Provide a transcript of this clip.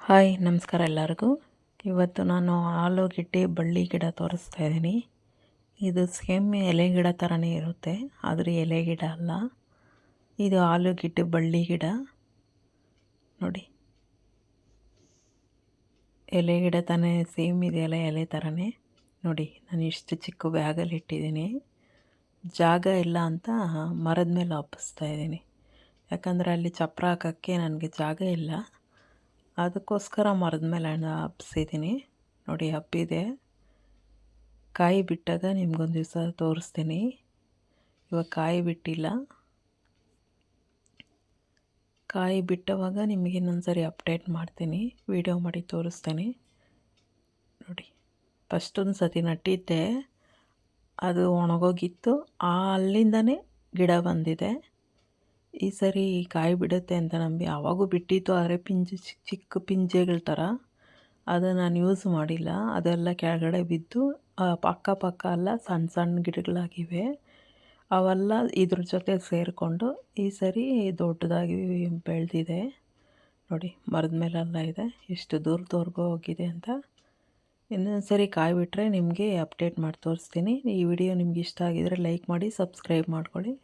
Hi ನಮಸ್ಕಾರ ಎಲ್ಲರಿಗೂ. ಇವತ್ತು ನಾನು ಆಲೂಗೆಡ್ಡೆ ಬಳ್ಳಿ ಗಿಡ ತೋರಿಸ್ತಾ ಇದ್ದೀನಿ. ಇದು ಸೇಮ್ ಎಲೆ ಗಿಡ ಥರನೇ ಇರುತ್ತೆ, ಆದರೆ ಎಲೆ ಗಿಡ ಅಲ್ಲ. ಇದು ಆಲೂಗೆಡ್ಡೆ ಬಳ್ಳಿ ಗಿಡ ನೋಡಿ. ಎಲೆ ಗಿಡ ತಾನೇ ಸೇಮ್ ಇದೆಯಲ್ಲ, ಎಲೆ ಥರನೇ ನೋಡಿ. ನಾನು ಇಷ್ಟು ಚಿಕ್ಕ ಬ್ಯಾಗಲ್ಲಿ ಇಟ್ಟಿದ್ದೀನಿ. ಜಾಗ ಇಲ್ಲ ಅಂತ ಮರದ ಮೇಲೆ ಹಬ್ಬಿಸ್ತಾ ಇದ್ದೀನಿ, ಯಾಕಂದರೆ ಅಲ್ಲಿ ಚಪ್ಪರ ಹಾಕೋಕ್ಕೆ ನನಗೆ ಜಾಗ ಇಲ್ಲ. ಅದಕ್ಕೋಸ್ಕರ ಮರದ ಮೇಲೆ ಹಬ್ಬಿಸಿದ್ದೀನಿ ನೋಡಿ. ಹಬ್ಬಿದೆ, ಕಾಯಿ ಬಿಟ್ಟಾಗ ನಿಮ್ಗೊಂದು ದಿವಸ ತೋರಿಸ್ತೀನಿ. ಇವಾಗ ಕಾಯಿ ಬಿಟ್ಟಿಲ್ಲ, ಕಾಯಿ ಬಿಟ್ಟವಾಗ ನಿಮಗೆ ಇನ್ನೊಂದ್ಸರಿ ಅಪ್ಡೇಟ್ ಮಾಡ್ತೀನಿ, ವಿಡಿಯೋ ಮಾಡಿ ತೋರಿಸ್ತೀನಿ ನೋಡಿ. ಫಸ್ಟೊಂದು ಸತಿ ನಟ್ಟಿದ್ದೆ, ಅದು ಒಣಗೋಗಿತ್ತು. ಅಲ್ಲಿಂದನೇ ಗಿಡ ಬಂದಿದೆ. ಈ ಸರಿ ಕಾಯಿ ಬಿಡುತ್ತೆ ಅಂತ ನಂಬಿ ಆವಾಗೂ ಬಿಟ್ಟಿತ್ತು, ಆದರೆ ಪಿಂಜು ಚಿಕ್ಕ ಚಿಕ್ಕ ಪಿಂಜೆಗಳ ಥರ. ಅದು ನಾನು ಯೂಸ್ ಮಾಡಿಲ್ಲ, ಅದೆಲ್ಲ ಕೆಳಗಡೆ ಬಿದ್ದು ಪಕ್ಕ ಎಲ್ಲ ಸಣ್ಣ ಸಣ್ಣ ಗಿಡಗಳಾಗಿವೆ. ಅವೆಲ್ಲ ಇದ್ರ ಜೊತೆ ಸೇರಿಕೊಂಡು ಈ ಸರಿ ದೊಡ್ಡದಾಗಿ ಬೆಳೆದಿದೆ ನೋಡಿ. ಮರದ ಮೇಲೆಲ್ಲ ಇದೆ, ಎಷ್ಟು ದೂರದವರೆಗೂ ಹೋಗಿದೆ ಅಂತ. ಇನ್ನೊಂದು ಸರಿ ಕಾಯಿ ಬಿಟ್ಟರೆ ನಿಮಗೆ ಅಪ್ಡೇಟ್ ಮಾಡಿ ತೋರಿಸ್ತೀನಿ. ಈ ವಿಡಿಯೋ ನಿಮ್ಗೆ ಇಷ್ಟ ಆಗಿದರೆ ಲೈಕ್ ಮಾಡಿ, ಸಬ್ಸ್ಕ್ರೈಬ್ ಮಾಡ್ಕೊಳ್ಳಿ.